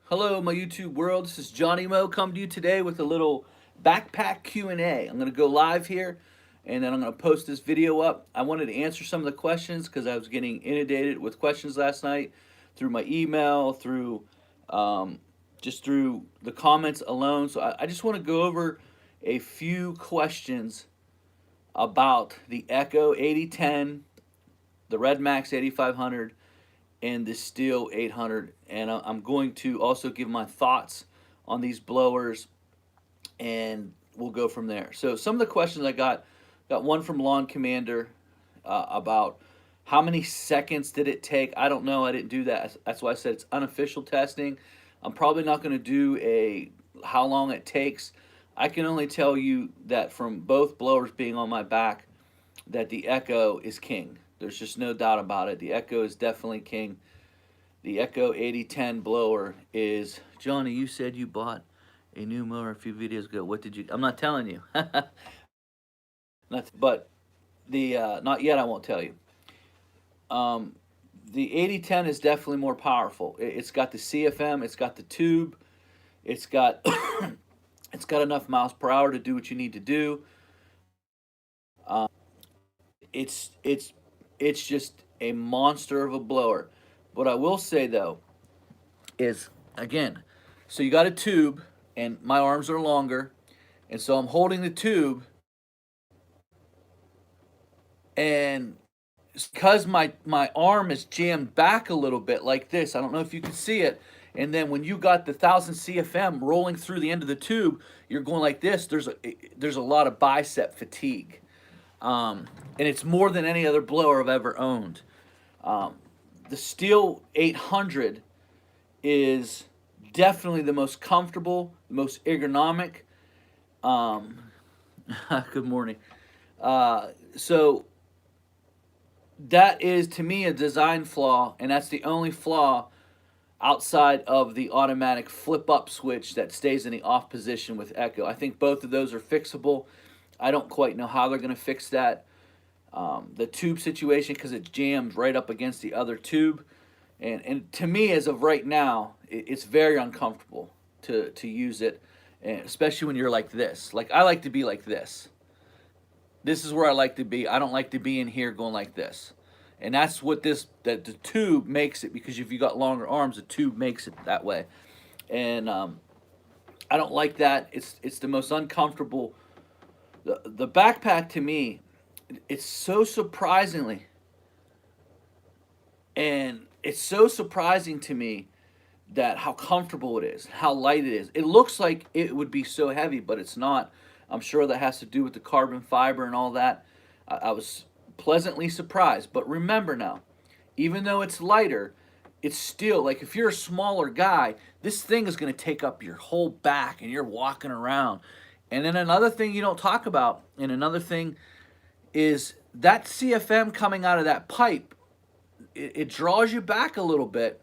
Hello, my YouTube world. This is Johnny Mo. Come to you today with a little backpack Q&A. I'm going to go live here, and then I'm going to post this video up. I wanted to answer some of the questions because I was getting inundated with questions last night through my email, um, just through the comments alone. So I just want to go over a few questions about the Echo 8010, the Red Max 8500, and the Steel 800. And I'm going to also give my thoughts on these blowers, and we'll go from there. So some of the questions I got one from Lawn Commander about how many seconds did it take. I don't know. I didn't do that. That's why I said it's unofficial testing. I'm probably not going to do a how long it takes. I can only tell you that from both blowers being on my back, that the Echo is king. There's just no doubt about it. The Echo is definitely king. The Echo 8010 blower is. Johnny, you said you bought a new mower a few videos ago. What did you? I'm not telling you. But not yet. I won't tell you. Um, the 8010 is definitely more powerful. It's got the CFM. It's got the tube. It's got it's got enough miles per hour to do what you need to do. It's just a monster of a blower. What I will say though is, again, so you got a tube, and my arms are longer, and so I'm holding the tube, and because my arm is jammed back a little bit like this. I don't know if you can see it. And then when you got the 1000 CFM rolling through the end of the tube, you're going like this. There's a lot of bicep fatigue, and it's more than any other blower I've ever owned. Um, the Steel 800 is definitely the most comfortable, the most ergonomic. Um, Good morning. So that is to me a design flaw, and that's the only flaw outside of the automatic flip up switch that stays in the off position with Echo. I think both of those are fixable. I don't quite know how they're going to fix that. The tube situation, because it's jammed right up against the other tube, and to me, as of right now, it's very uncomfortable to use it, and especially when you're like this. Like, I like to be like this. This is where I like to be. I don't like to be in here going like this. And that's what that the tube makes it, because if you got longer arms, the tube makes it that way. And I don't like that. It's the most uncomfortable. The backpack to me, it's so surprisingly, and it's so surprising to me that how comfortable it is, how light it is. It looks like it would be so heavy, but it's not. I'm sure that has to do with the carbon fiber and all that. I was pleasantly surprised. But remember now, even though it's lighter, it's still like, if you're a smaller guy, this thing is going to take up your whole back and you're walking around. And then another thing you don't talk about, and another thing is that CFM coming out of that pipe, it draws you back a little bit,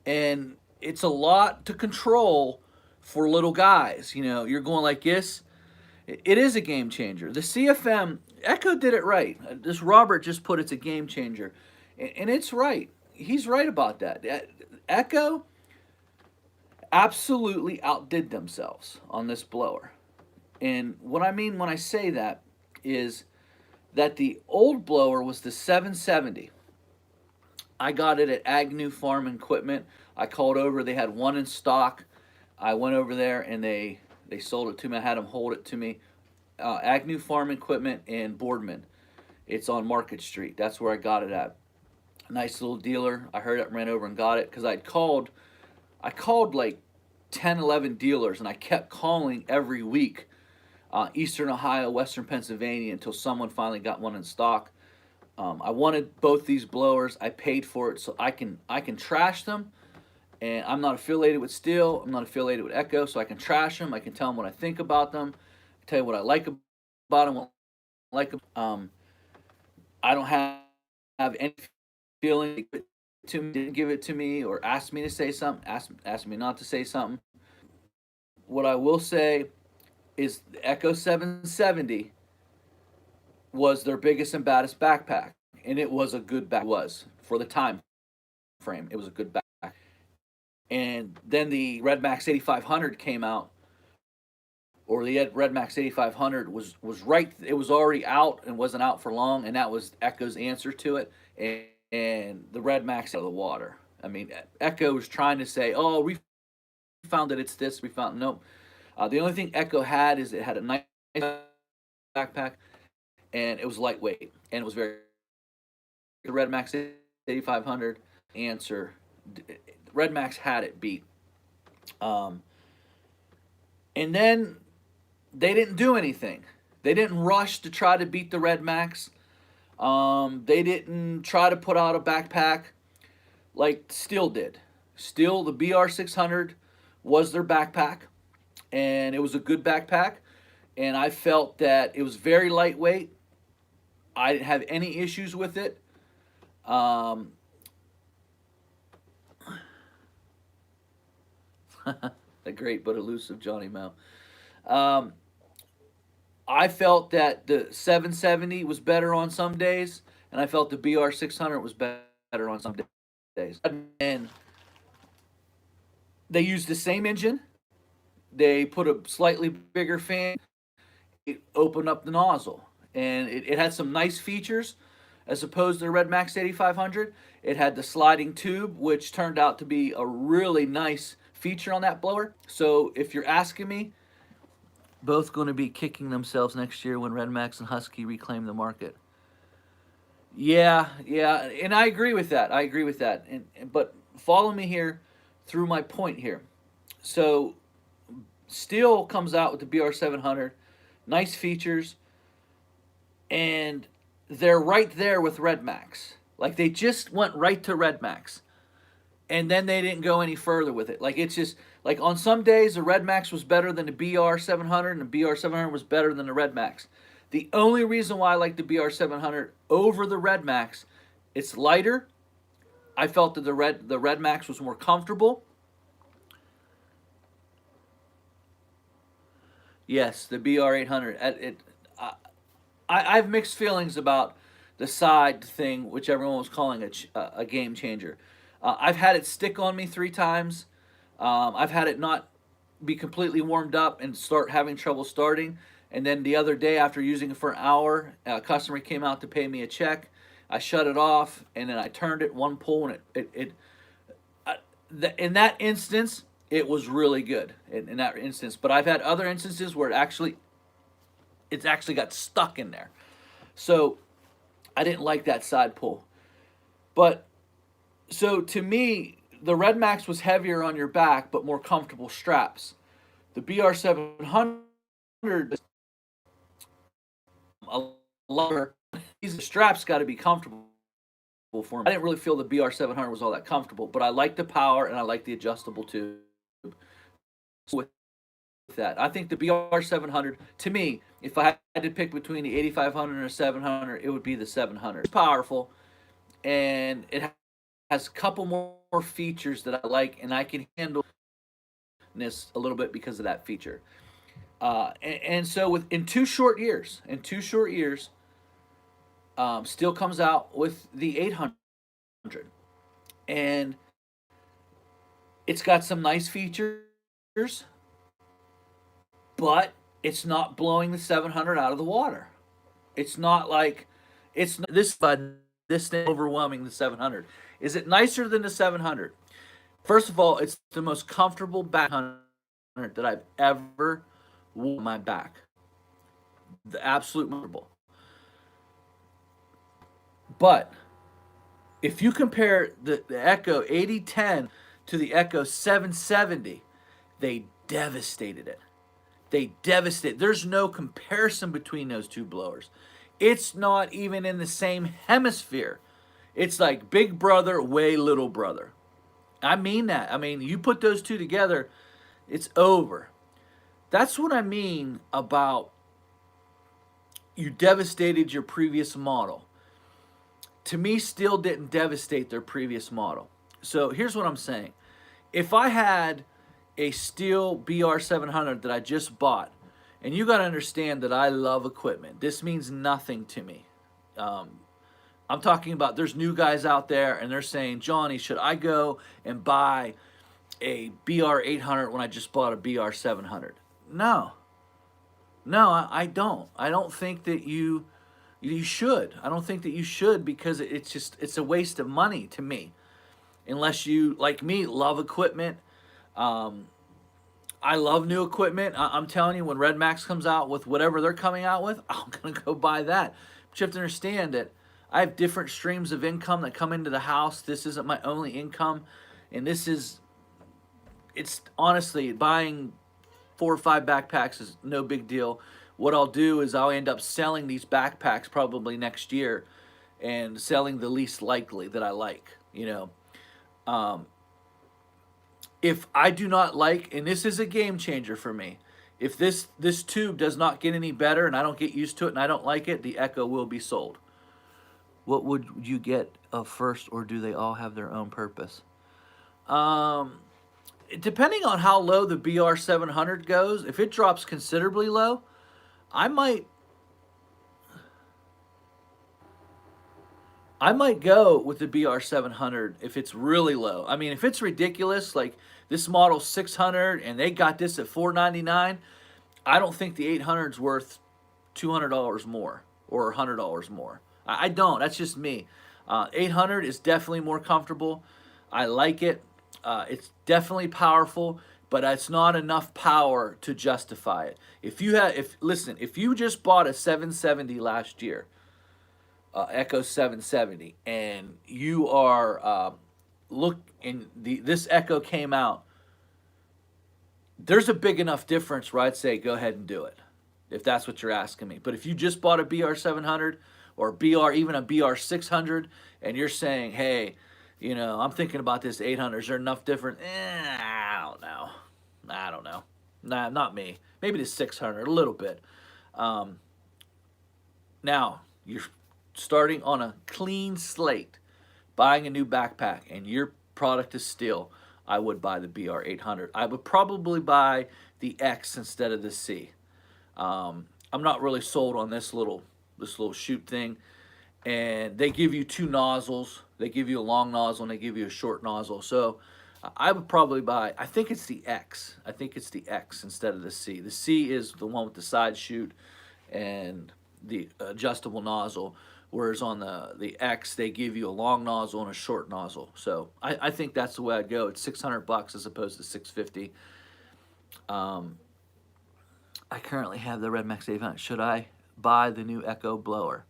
and it's a lot to control for little guys. You're going like this. It is a game changer. The CFM, Echo did it right. This Robert just put it's a game changer, and it's right. He's right about that. Echo absolutely outdid themselves on this blower. And what I mean when I say that is that the old blower was the 770. I got it at Agnew Farm Equipment. I called over. They had one in stock. I went over there, and they sold it to me. I had them hold it to me. Agnew Farm Equipment in Boardman. It's on Market Street. That's where I got it at. Nice little dealer. I heard it, ran over and got it because I'd called. I called like 10, 11 dealers, and I kept calling every week. Eastern Ohio, Western Pennsylvania, until someone finally got one in stock. I wanted both these blowers. I paid for it, so I can trash them. And I'm not affiliated with Steel. I'm not affiliated with Echo, so I can trash them. I can tell them what I think about them. Tell you what I like about them. What I like them. I don't have any feeling to me, didn't give it to me, or asked me to say something. Asked me not to say something. What I will say is the Echo 770 was their biggest and baddest backpack, and it was a good back. It was for the time frame. It was a good backpack, And then the Red Max 8500 came out, or the Red Max 8500 was right. It was already out and wasn't out for long, and that was Echo's answer to it. And the Red Max out of the water. I mean, Echo was trying to say, "Oh, we found that it's this. We found nope." The only thing Echo had is it had a nice backpack, and it was lightweight, and it was very the Red Max 8500 answer. Red Max had it beat. Um, and then they didn't do anything. They didn't rush to try to beat the Red Max. They didn't try to put out a backpack like Steel did. Steel, the BR600 was their backpack, and it was a good backpack. And I felt that it was very lightweight. I didn't have any issues with it. Um, the great but elusive Johnny Mao. Um, I felt that the 770 was better on some days, and I felt the BR600 was better on some days. And they used the same engine. They put a slightly bigger fan. It opened up the nozzle, and it had some nice features as opposed to the Red Max 8500. It had the sliding tube, which turned out to be a really nice feature on that blower. So if you're asking me, both going to be kicking themselves next year when Red Max and Husky reclaim the market. Yeah, yeah, and I agree with that. I agree with that. But follow me here through my point here. So Steel comes out with the BR700, nice features, and they're right there with Red Max. Like they just went right to Red Max, and then they didn't go any further with it. Like it's just like on some days the Red Max was better than the BR700, and the BR700 was better than the Red Max. The only reason why I like the BR700 over the Red Max, it's lighter. I felt that the Red Max was more comfortable. Yes, the BR800. I have mixed feelings about the side thing, which everyone was calling a game changer. I've had it stick on me 3 times. I've had it not be completely warmed up and start having trouble starting. And then the other day, after using it for an hour, a customer came out to pay me a check. I shut it off, and then I turned it one pull, and in that instance, it was really good in that instance. But I've had other instances where it's actually got stuck in there. So I didn't like that side pull. But so to me, the Red Max was heavier on your back, but more comfortable straps. The BR700 a lower. These straps got to be comfortable for me. I didn't really feel the BR700 was all that comfortable, but I like the power and I like the adjustable tube. With that, I think the BR700, to me, if I had to pick between the 8500 and the 700, it would be the 700. It's powerful, and it has a couple more features that I like, and I can handle this a little bit because of that feature. And so in 2 short years, Steel comes out with the 800, and it's got some nice features, but it's not blowing the 700 out of the water. It's not like it's this thing overwhelming the 700. Is it nicer than the 700? First of all, it's the most comfortable back 100 that I've ever worn on my back. The absolute comfortable. But if you compare the Echo 8010 to the Echo 770, they devastated it. They devastate. There's no comparison between those two blowers. It's not even in the same hemisphere. It's like big brother, way little brother. I mean that. I mean, you put those two together, it's over. That's what I mean about you devastated your previous model. To me, Steel didn't devastate their previous model. So here's what I'm saying. If I had a Steel BR700 that I just bought, and you got to understand that I love equipment. This means nothing to me. I'm talking about there's new guys out there and they're saying, Johnny, should I go and buy a BR 800 when I just bought a BR 700? No, no, I don't. I don't think that you should. I don't think that you should because it's a waste of money to me. Unless you, like me, love equipment. Um, I love new equipment. I'm telling you, when Red Max comes out with whatever they're coming out with, I'm gonna go buy that. But you have to understand that I have different streams of income that come into the house. This isn't my only income, and it's honestly buying 4 or 5 backpacks is no big deal. What I'll do is I'll end up selling these backpacks probably next year, and selling the least likely that I like. Um, if I do not like, and this is a game changer for me, if this tube does not get any better and I don't get used to it and I don't like it, the Echo will be sold. What would you get first, or do they all have their own purpose? Um, Depending on how low the BR 700 goes, if it drops considerably low, I might I might go with the BR 700 if it's really low. I mean, if it's ridiculous, like this model 600 and they got this at 499, I don't think the 800's worth $200 more or $100 more. I don't. That's just me. 800 is definitely more comfortable. I like it. It's definitely powerful, but it's not enough power to justify it. If you just bought a 770 last year, Echo 770, and you are this Echo came out, there's a big enough difference where I'd say go ahead and do it, if that's what you're asking me. But if you just bought a BR 700 or even a BR 600, and you're saying, hey, I'm thinking about this 800, is there enough difference? I don't know. I don't know. Nah, not me. Maybe the 600, a little bit. Um, Now, you're starting on a clean slate, buying a new backpack, and your product is steel. I would buy the BR 800. I would probably buy the X instead of the C. I'm not really sold on this little shoot thing, and they give you 2 nozzles. They give you a long nozzle and they give you a short nozzle. So I would probably buy. I think it's the X. I think it's the X instead of the C. The C is the one with the side shoot and the adjustable nozzle. Whereas on the X, they give you a long nozzle and a short nozzle. So I think that's the way I'd go. It's $600 as opposed to 650. Um, I currently have the Red Max 800. Should I buy the new Echo blower?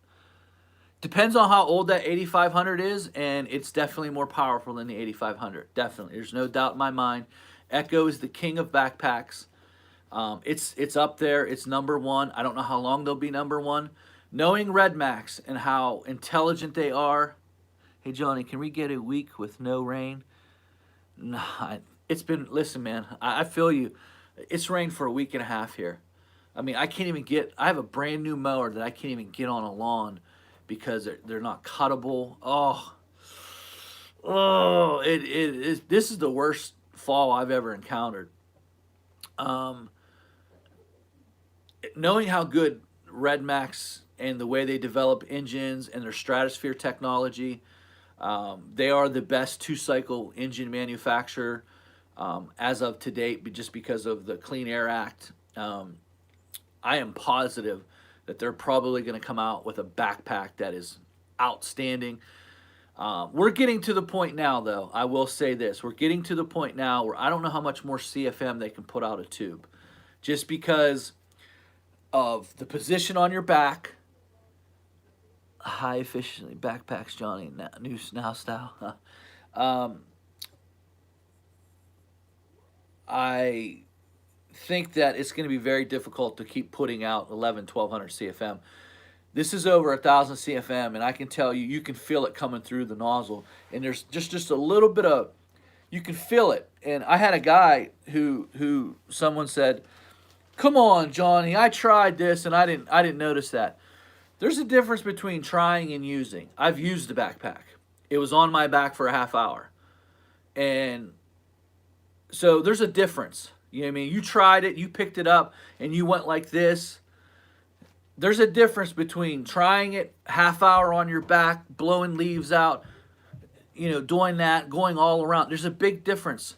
Depends on how old that 8500 is, and it's definitely more powerful than the 8500. Definitely, there's no doubt in my mind. Echo is the king of backpacks. It's up there. It's number one. I don't know how long they'll be number one. Knowing Red Max and how intelligent they are. Hey Johnny, can we get a week with no rain? Nah, listen, man, I feel you. It's rained for a week and a half here. I mean, I have a brand new mower that I can't even get on a lawn because they're not cuttable. This is the worst fall I've ever encountered. Um, Knowing how good Red Max and the way they develop engines and their stratosphere technology, they are the best 2-cycle engine manufacturer as of to date, just because of the Clean Air Act. I am positive that they're probably going to come out with a backpack that is outstanding. We're getting to the point now, though. I will say this. We're getting to the point now where I don't know how much more CFM they can put out a tube. Just because of the position on your back. High efficiency backpacks, Johnny. New now style. I think that it's going to be very difficult to keep putting out 1200 CFM. This is over 1,000 CFM, and I can tell you, you can feel it coming through the nozzle, and there's just a little bit of, you can feel it. And I had a guy who someone said, "Come on, Johnny, I tried this and I didn't notice that." There's a difference between trying and using. I've used the backpack. It was on my back for a half hour, and so there's a difference. You know what I mean? You tried it, you picked it up, and you went like this. There's a difference between trying it, half hour on your back, blowing leaves out, doing that, going all around. There's a big difference.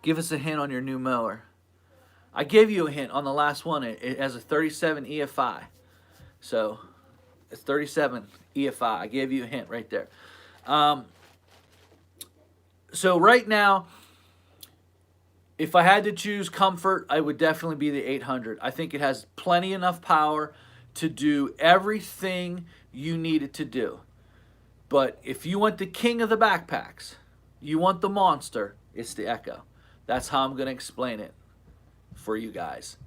Give us a hint on your new mower. I gave you a hint on the last one. It has a 37 EFI. So it's 37 EFI. I gave you a hint right there. So right now, if I had to choose comfort, I would definitely be the 800. I think it has plenty enough power to do everything you need it to do. But if you want the king of the backpacks, you want the monster, it's the Echo. That's how I'm going to explain it for you guys.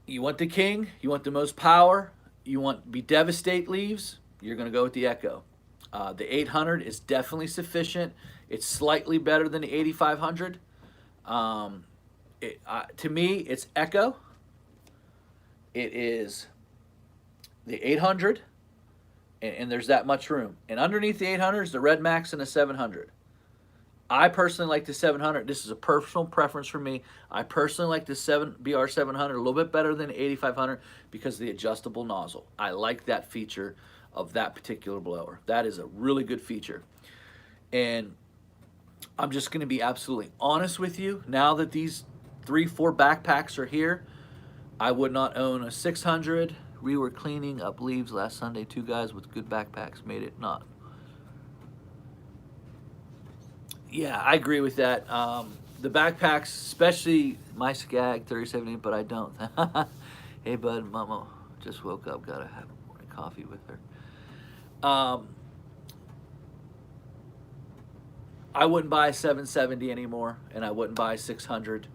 You want the king, you want the most power, you want to be devastate leaves, you're going to go with the Echo. The 800 is definitely sufficient. It's slightly better than the 8500. To me, it's Echo. It is the 800, and there's that much room. And underneath the 800 is the Red Max and the 700. I personally like the 700. This is a personal preference for me. I personally like the BR 700 a little bit better than the 8500 because of the adjustable nozzle. I like that feature of that particular blower. That is a really good feature. And I'm just going to be absolutely honest with you. Now that these 3-4 backpacks are here, I would not own a 600. We were cleaning up leaves last Sunday. 2 guys with good backpacks made it not. Yeah, I agree with that. The backpacks, especially my Skag 37, but I don't. Hey, bud, Mama just woke up. Gotta have morning coffee with her. I wouldn't buy a 770 anymore, and I wouldn't buy a 600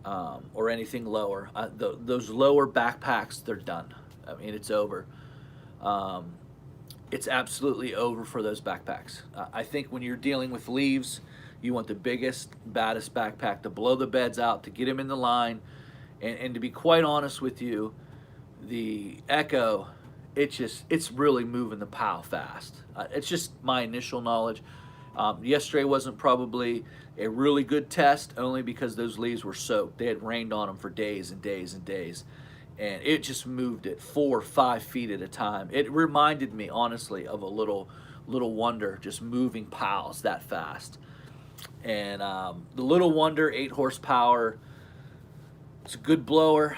or anything lower. Those lower backpacks, they're done. I mean, it's over. It's absolutely over for those backpacks. I think when you're dealing with leaves, you want the biggest, baddest backpack to blow the beds out, to get them in the line. And to be quite honest with you, the Echo, it's really moving the pile fast. It's just my initial knowledge. Yesterday wasn't probably a really good test, only because those leaves were soaked. They had rained on them for days and days and days. And it just moved it 4 or 5 feet at a time. It reminded me, honestly, of a little Wonder just moving piles that fast. And the Little Wonder 8 horsepower, it's a good blower.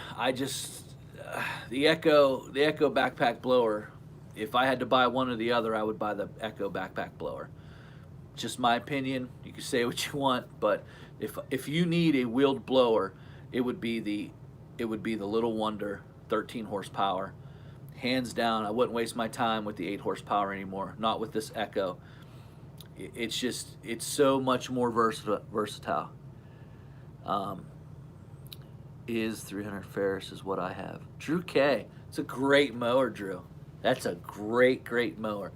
The Echo backpack blower, if I had to buy one or the other, I would buy the Echo backpack blower. Just my opinion. You can say what you want, but if you need a wheeled blower, it would be the Little Wonder 13 horsepower. Hands down, I wouldn't waste my time with the 8 horsepower anymore. Not with this Echo. It's so much more versatile. Is 300 Ferris is what I have. Drew K. It's a great mower, Drew. That's a great mower.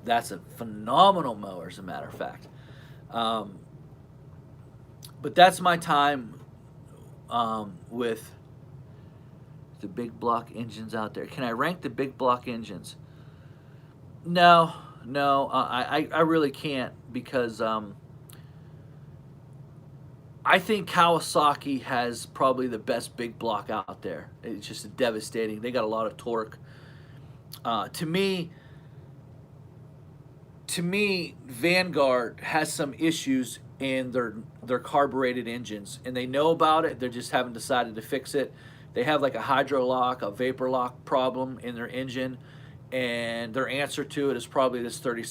That's a phenomenal mower, as a matter of fact. But that's my time with the big block engines out there. Can I rank the big block engines? No, I really can't, because I think Kawasaki has probably the best big block out there. It's just devastating. They got a lot of torque. To me, Vanguard has some issues in their carbureted engines, and they know about it. They just haven't decided to fix it. They have like a hydro lock, a vapor lock problem in their engine, and their answer to it is probably this 37